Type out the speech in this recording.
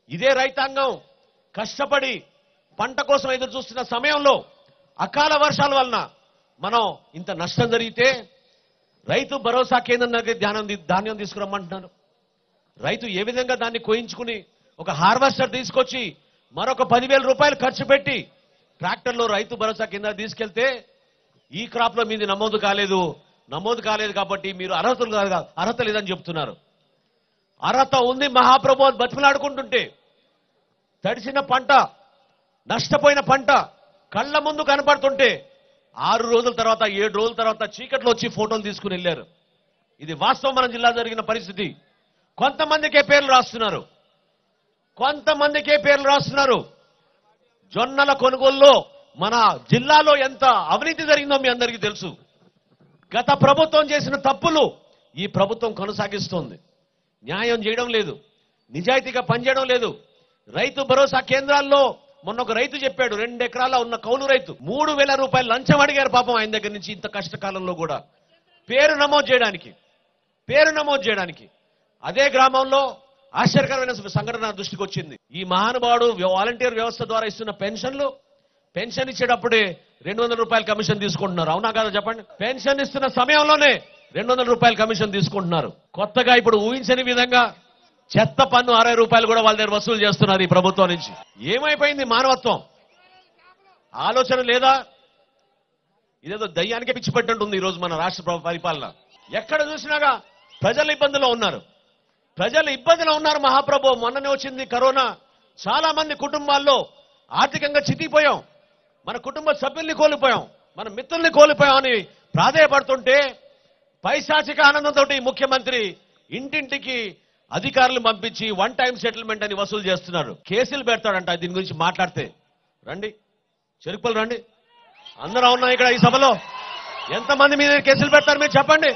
ఇదే రైతాంగం కష్టపడి పంట కోసం ఎదురు చూస్తున్న సమయంలో అకాల వర్షాల వలన మనం ఇంత నష్టం జరిగితే రైతు భరోసా కేంద్రం దగ్గర ధాన్యం తీసుకురమ్మంటున్నారు. రైతు ఏ విధంగా దాన్ని కోయించుకుని ఒక హార్వెస్టర్ తీసుకొచ్చి మరొక 10,000 రూపాయలు ఖర్చు పెట్టి ట్రాక్టర్లో రైతు భరోసా కింద తీసుకెళ్తే ఈ క్రాప్ లో మీది నమోదు కాలేదు కాబట్టి మీరు అర్హత లేదని చెప్తున్నారు. అర్హత ఉంది మహాప్రభు బతిమలాడుకుంటుంటే తడిసిన పంట నష్టపోయిన పంట కళ్ళ ముందు కనపడుతుంటే 6 రోజుల తర్వాత 7 రోజుల తర్వాత చీకట్లో వచ్చి ఫోటోలు తీసుకుని వెళ్ళారు. ఇది వాస్తవం మన జిల్లా జరిగిన పరిస్థితి. కొంతమందికే పేర్లు రాస్తున్నారు. జొన్నల కొనుగోలులో మన జిల్లాలో ఎంత అవినీతి జరిగిందో మీ అందరికీ తెలుసు. గత ప్రభుత్వం చేసిన తప్పులు ఈ ప్రభుత్వం కొనసాగిస్తోంది. న్యాయం చేయడం లేదు, నిజాయితీగా పనిచేయడం లేదు. రైతు భరోసా కేంద్రాల్లో మొన్న ఒక రైతు చెప్పాడు, 2 ఎకరాల ఉన్న కౌలు రైతు 3,000 రూపాయలు లంచం అడిగారు పాపం ఆయన దగ్గర నుంచి. ఇంత కష్టకాలంలో కూడా పేరు నమోదు చేయడానికి అదే గ్రామంలో ఆశ్చర్యకరమైన సంఘటన దృష్టికి వచ్చింది. ఈ మహానుభావుడు వాలంటీర్ వ్యవస్థ ద్వారా ఇస్తున్న పెన్షన్ ఇచ్చేటప్పుడే 200 రూపాయల కమిషన్ తీసుకుంటున్నారు. అవునా కాదా చెప్పండి? పెన్షన్ ఇస్తున్న సమయంలోనే 200 రూపాయల కమిషన్ తీసుకుంటున్నారు. కొత్తగా ఇప్పుడు ఊహించని విధంగా చెత్త పన్ను 60 రూపాయలు కూడా వాళ్ళ దగ్గర వసూలు చేస్తున్నారు ఈ ప్రభుత్వం నుంచి. ఏమైపోయింది మానవత్వం? ఆలోచన లేదా? ఇదేదో దయ్యానికే పిచ్చి పెట్టినట్టుంది ఈరోజు మన రాష్ట్ర పరిపాలన. ఎక్కడ చూసినాగా ప్రజలు ఇబ్బందులో ఉన్నారు మహాప్రభు. మొన్ననే వచ్చింది కరోనా. చాలా మంది కుటుంబాల్లో ఆర్థికంగా చితికిపోయాం, మన కుటుంబ సభ్యుల్ని కోల్పోయాం, మన మిత్రుల్ని కోల్పోయాం అని ప్రాధేయపడుతుంటే పైశాచిక ఆనందంతో ముఖ్యమంత్రి ఇంటింటికి అధికారులు పంపించి 1 టైం సెటిల్మెంట్ అని వసూలు చేస్తున్నారు. కేసులు పెడతాడంట దీని గురించి మాట్లాడితే. రండి చెరుకులు రండి, అందరూ ఉన్నాం ఇక్కడ ఈ సభలో. ఎంతమంది మీద కేసులు పెడతారు మీరు చెప్పండి.